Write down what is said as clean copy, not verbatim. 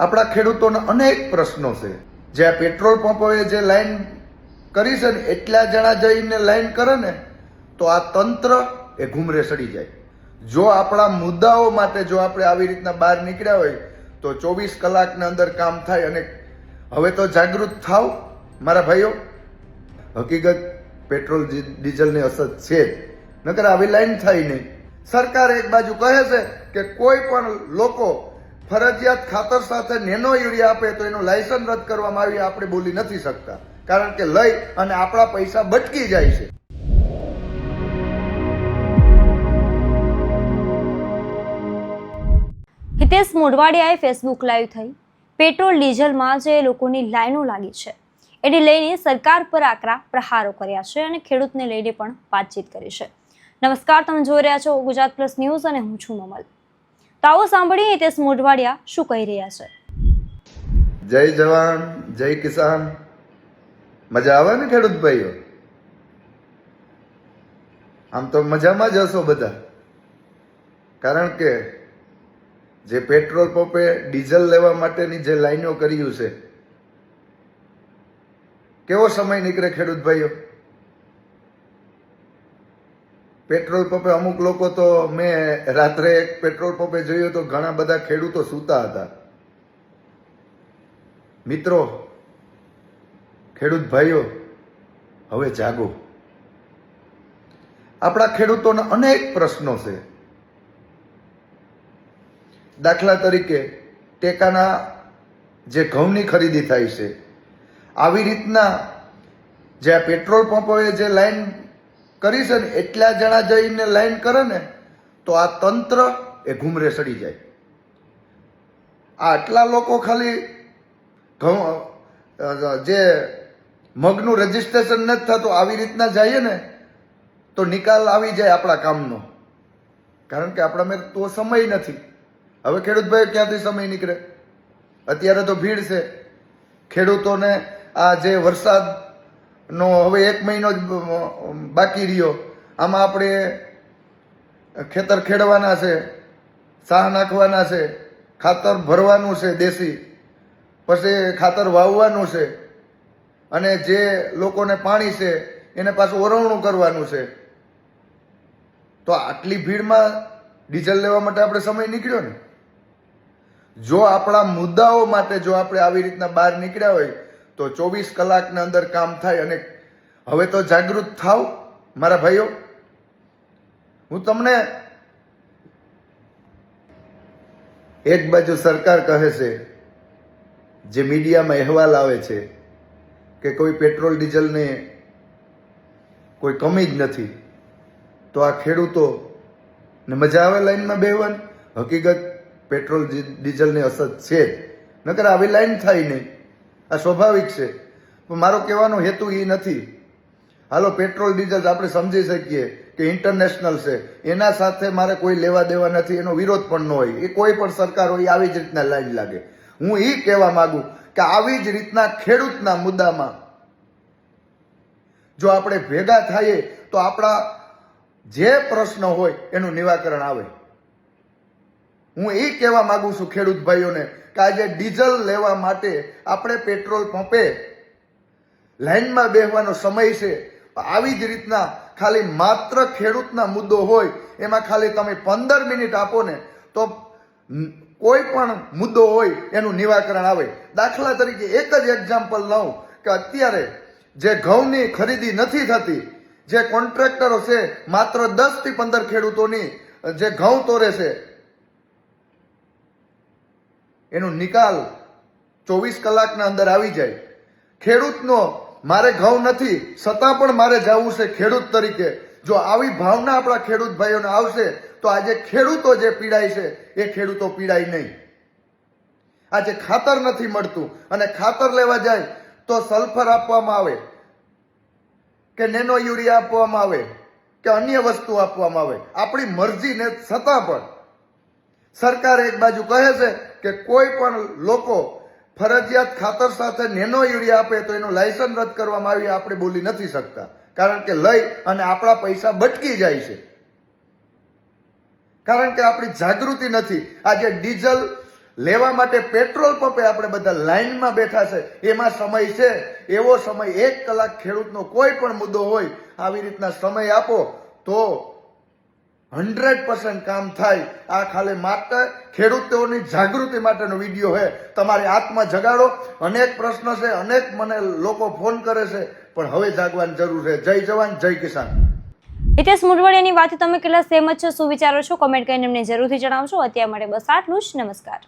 આપણા ખેડૂતોના અનેક પ્રશ્નો છે। જે આ પેટ્રોલ પંપોએ જે લાઈન કરી છે ને એટલા જણા જઈને લાઈન કરે ને તો આ તંત્ર એ ઘૂમરે સડી જાય। જો આપણા મુદ્દાઓ માટે જો આપણે આવી રીતના બહાર નીકળ્યા હોય તો 24 કલાકની અંદર કામ થાય। અને હવે તો જાગૃત થાવ મારા ભાઈઓ। હકીકત પેટ્રોલ ડીઝલની અસર છે જ, નકર આવી લાઈન થાય નહીં। સરકાર એક બાજુ કહે છે કે કોઈ પણ લોકો ફરજિયાત ખાતર સાથે નેનો યુરિયા આપે તો એનું લાયસન્સ રદ કરવામાં આવી આપણે બોલી નથી શકતા, કારણ કે લઈ અને આપણા પૈસા બટકી જાય છે। હિતેશ મોઢવાડિયાએ ફેસબુક લાઈવ થઈ પેટ્રોલ ડીઝલમાં જે લોકોની લાઈનો લાગી છે એને લઈને સરકાર પર આકરા પ્રહારો કર્યા છે અને ખેડૂતને લઈને પણ વાતચીત કરી છે। નમસ્કાર, તમે જોઈ રહ્યા છો ગુજરાત પ્લસ ન્યૂઝ અને હું છું મમલ। તો આવો સાંભળીએ હિતેશ મોઢવાડિયા શું કહી રહ્યા છે। જય જવાન જય કિસાન। મજા આવે ને ખેડૂત ભાઈઓ? આમ તો મજામાં જ હશો બધા, કારણ કે જે પેટ્રોલ પંપે ડીઝલ લેવા માટેની જે લાઈનો કર્યું છે, કેવો સમય નીકળે ખેડૂત ભાઈઓ? પેટ્રોલ પંપે અમુક લોકો તો મેં રાત્રે એક પેટ્રોલ પંપે જોયું તો ઘણા બધા ખેડૂતો સૂતા હતા। મિત્રો, ખેડૂત ભાઈઓ, હવે જાગો। આપણા ખેડૂતોના અનેક પ્રશ્નો છે। દાખલા તરીકે ટેકાના જે ઘઉંની ખરીદી થાય છે, આવી રીતના જે આ પેટ્રોલ પંપોએ જે લાઈન કરી છે ને એટલા જણા જઈને લાઈન કરે ને તો આ તંત્ર એ ઘૂમરે સડી જાય। આટલા લોકો ખાલી ઘઉં જે મગનું રજીસ્ટ્રેશન નથી થતું આવી રીતના જઈએ ને તો નિકાલ આવી જાય આપણા કામનો, કારણ કે આપણા મેં તો સમય નથી। હવે ખેડૂતભાઈ ક્યાંથી સમય નીકળે? અત્યારે તો ભીડ છે ખેડૂતોને। આ જે વરસાદનો હવે 1 મહિનો જ બાકી રહ્યો, આમાં આપણે ખેતર ખેડવાના છે, સાહ નાખવાના છે, ખાતર ભરવાનું છે દેશી, પછી ખાતર વાવવાનું છે, અને જે લોકોને પાણી છે એને પાછું ઓરવણું કરવાનું છે। તો આટલી ભીડમાં ડીઝલ લેવા માટે આપણે સમય નીકળ્યો ને। જો આપણા મુદ્દાઓ માટે જો આપણે આવી રીતના બહાર નીકળ્યા હોય તો 24 કલાકની અંદર કામ થાય। અને હવે તો જાગૃત થાવ મારા ભાઈઓ। હું તમને એક બાજુ સરકાર કહે છે, જે મીડિયામાં અહેવાલ આવે છે કે કોઈ પેટ્રોલ ડીઝલને કોઈ કમી જ નથી, તો આ ખેડૂતોને મજા આવે લાઈનમાં બેહવાની? હકીકત પેટ્રોલ ડીઝલની અસર છે જ, નકર આવી લાઈન થાય નહીં। આ સ્વાભાવિક છે, પણ મારો કહેવાનો હેતુ એ નથી। હાલો, પેટ્રોલ ડીઝલ આપણે સમજી શકીએ કે ઇન્ટરનેશનલ છે, એના સાથે મારે કોઈ લેવા દેવા નથી, એનો વિરોધ પણ ન હોય। એ કોઈ પણ સરકાર હોય આવી જ રીતના લાઈન લાગે। હું એ કહેવા માંગુ કે આવી જ રીતના ખેડૂતના મુદ્દામાં જો આપણે ભેગા થઈએ તો આપણા જે પ્રશ્ન હોય એનું નિરાકરણ આવે। હું એ કહેવા માંગુ છું ખેડૂત ભાઈઓને કે આજે ડીઝલ લેવા માટે આપણે પેટ્રોલ પંપે લાઈનમાં બેસવાનો સમય છે। આવી જ રીતના ખાલી માત્ર ખેડૂતના મુદ્દો હોય એમાં ખાલી તમે 15 મિનિટ આપો ને તો કોઈ પણ મુદ્દો હોય એનું નિરાકરણ આવે। દાખલા તરીકે એક જ એક્ઝામ્પલ લઉં કે અત્યારે જે ઘઉંની ખરીદી નથી થતી, જે કોન્ટ્રાક્ટરો છે માત્ર 10 થી 15 ખેડૂતોની જે ઘઉં તોરે છે, એનું નિકાલ 24 કલાકના અંદર આવી જાય। ખેડૂતનો મારે ઘઉં નથી છતાં પણ મારે જવું છે ખેડૂત તરીકે, જો આવી ભાવના આપણા ખેડૂત ભાઈઓને આવશે તો આજે ખેડૂતો જે પીડાય છે એ ખેડૂતો પીડાય નહીં। આજે ખાતર નથી મળતું અને ખાતર લેવા જાય તો સલ્ફર આપવામાં આવે કે નેનો યુરિયા આપવામાં આવે કે અન્ય વસ્તુ આપવામાં આવે, આપણી મરજીને છતાં પણ સરકાર એક બાજુ કહે છે કે કોઈ પણ લોકો ફરજિયાત ખાતર સાથે નેનો યુરિયા આપે તો એનું લાયસન્સ રદ કરવામાં આવી આપણે બોલી નથી શકતા, કારણ કે લઈ અને આપણા પૈસા બટકી જાય છે। કારણ કે આપણી જાગૃતિ નથી। આજે ડીઝલ લેવા માટે પેટ્રોલ પંપે આપણે બધા લાઈનમાં બેઠા છે, એમાં સમય છે. એવો સમય 1 કલાક ખેડૂતનો કોઈ પણ મુદ્દો હોય આવી રીતના સમય આપો તો 100% કામ થાય. આ ખાલી માત્ર ખેડૂતોની જાગૃતિ માટેનો વિડીયો છે. તમારી આત્મા જગાડો. અનેક પ્રશ્ન છે, અનેક મને લોકો ફોન કરે છે, પણ હવે જાગવાની જરૂર છે. જય જવાન, જય કિસાન. હિતેશ મોઢવાડિયાની વાતથી તમે કેટલા સહેમત છો, શું વિચારો છો, કોમેન્ટ કરીને અમને જરૂરથી જણાવશો. અત્યાર માટે બસ આટલું જ. નમસ્કાર.